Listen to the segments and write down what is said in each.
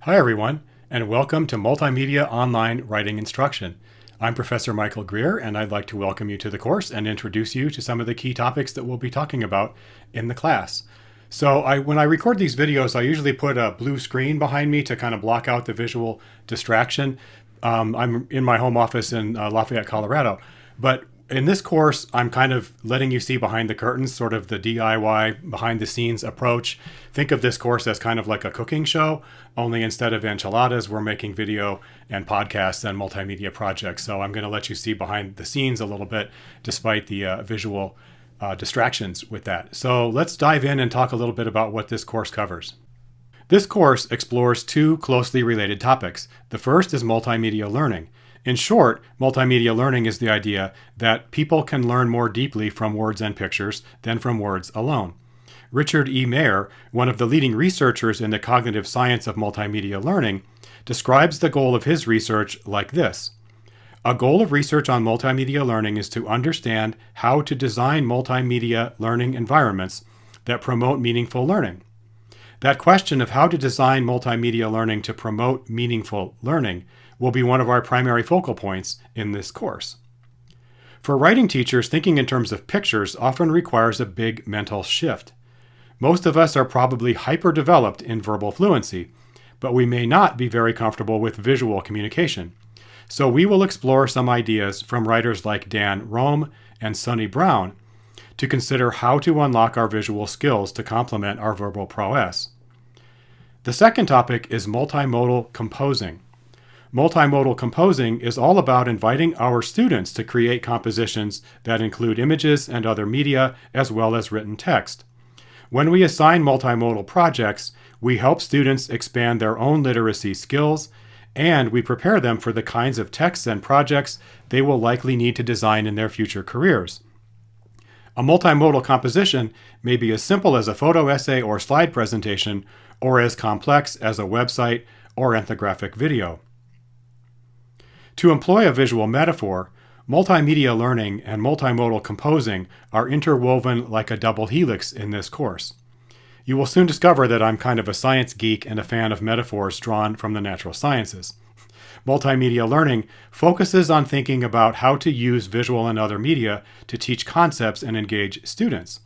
Hi everyone, and welcome to Multimedia Online Writing Instruction. I'm Professor Michael Greer, and I'd like to welcome you to the course and introduce you to some of the key topics that we'll be talking about in the class. So when I record these videos, I usually put a blue screen behind me to kind of block out the visual distraction. I'm in my home office in Lafayette, Colorado, but in this course, I'm kind of letting you see behind the curtains, sort of the DIY, behind the scenes approach. Think of this course as kind of like a cooking show, only instead of enchiladas, we're making video and podcasts and multimedia projects. So I'm going to let you see behind the scenes a little bit, despite the visual distractions with that. So let's dive in and talk a little bit about what this course covers. This course explores two closely related topics. The first is multimedia learning. In short, multimedia learning is the idea that people can learn more deeply from words and pictures than from words alone. Richard E. Mayer, one of the leading researchers in the cognitive science of multimedia learning, describes the goal of his research like this. A goal of research on multimedia learning is to understand how to design multimedia learning environments that promote meaningful learning. That question of how to design multimedia learning to promote meaningful learning will be one of our primary focal points in this course. For writing teachers, thinking in terms of pictures often requires a big mental shift. Most of us are probably hyper-developed in verbal fluency, but we may not be very comfortable with visual communication. So we will explore some ideas from writers like Dan Roam and Sonny Brown to consider how to unlock our visual skills to complement our verbal prowess. The second topic is multimodal composing. Multimodal composing is all about inviting our students to create compositions that include images and other media as well as written text. When we assign multimodal projects, we help students expand their own literacy skills, and we prepare them for the kinds of texts and projects they will likely need to design in their future careers. A multimodal composition may be as simple as a photo essay or slide presentation, or as complex as a website or ethnographic video. To employ a visual metaphor, multimedia learning and multimodal composing are interwoven like a double helix in this course. You will soon discover that I'm kind of a science geek and a fan of metaphors drawn from the natural sciences. Multimedia learning focuses on thinking about how to use visual and other media to teach concepts and engage students.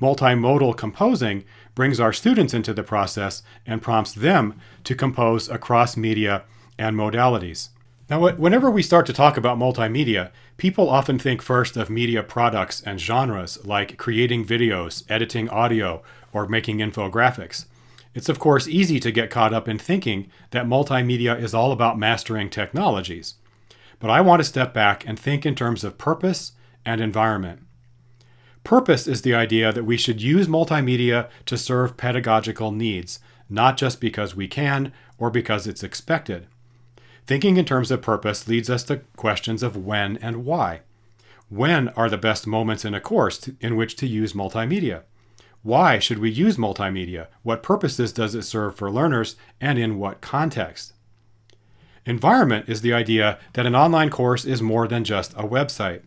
Multimodal composing brings our students into the process and prompts them to compose across media and modalities. Now, whenever we start to talk about multimedia, people often think first of media products and genres like creating videos, editing audio, or making infographics. It's of course easy to get caught up in thinking that multimedia is all about mastering technologies. But I want to step back and think in terms of purpose and environment. Purpose is the idea that we should use multimedia to serve pedagogical needs, not just because we can or because it's expected. Thinking in terms of purpose leads us to questions of when and why. When are the best moments in a course in which to use multimedia? Why should we use multimedia? What purposes does it serve for learners, and in what context? Environment is the idea that an online course is more than just a website.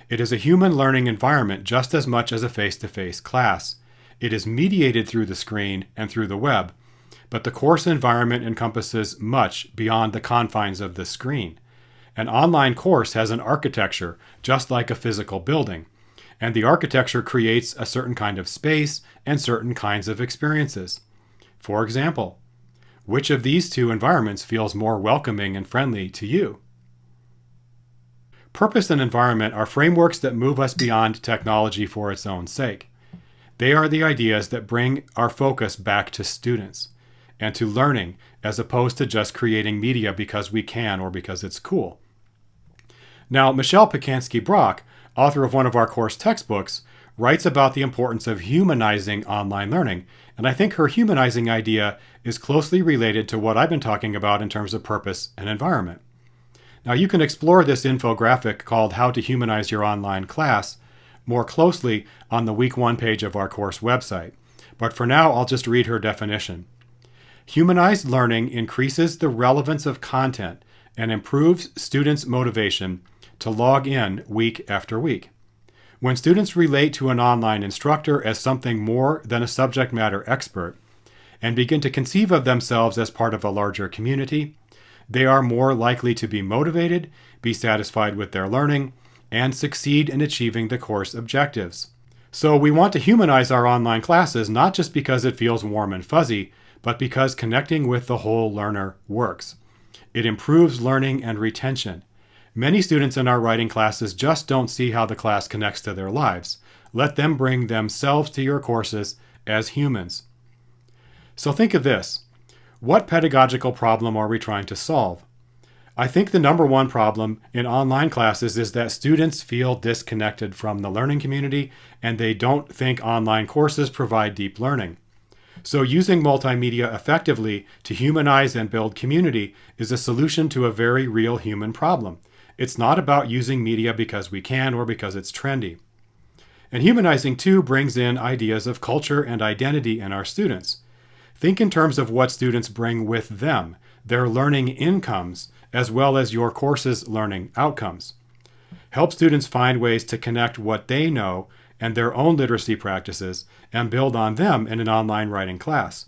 It is a human learning environment just as much as a face-to-face class. It is mediated through the screen and through the web, but the course environment encompasses much beyond the confines of the screen. An online course has an architecture, just like a physical building, and the architecture creates a certain kind of space and certain kinds of experiences. For example, which of these two environments feels more welcoming and friendly to you? Purpose and environment are frameworks that move us beyond technology for its own sake. They are the ideas that bring our focus back to students and to learning, as opposed to just creating media because we can or because it's cool. Now, Michelle Pacansky-Brock, author of one of our course textbooks, writes about the importance of humanizing online learning, and I think her humanizing idea is closely related to what I've been talking about in terms of purpose and environment. Now, you can explore this infographic called How to Humanize Your Online Class more closely on the Week 1 page of our course website, but for now I'll just read her definition. Humanized learning increases the relevance of content and improves students' motivation to log in week after week. When students relate to an online instructor as something more than a subject matter expert, and begin to conceive of themselves as part of a larger community, they are more likely to be motivated, be satisfied with their learning, and succeed in achieving the course objectives. So we want to humanize our online classes not just because it feels warm and fuzzy, but because connecting with the whole learner works. It improves learning and retention. Many students in our writing classes just don't see how the class connects to their lives. Let them bring themselves to your courses as humans. So think of this. What pedagogical problem are we trying to solve? I think the number one problem in online classes is that students feel disconnected from the learning community and they don't think online courses provide deep learning. So using multimedia effectively to humanize and build community is a solution to a very real human problem. It's not about using media because we can or because it's trendy. And humanizing too brings in ideas of culture and identity in our students. Think in terms of what students bring with them, their learning incomes, as well as your course's learning outcomes. Help students find ways to connect what they know and their own literacy practices and build on them in an online writing class.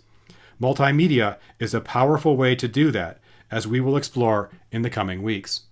Multimedia is a powerful way to do that, as we will explore in the coming weeks.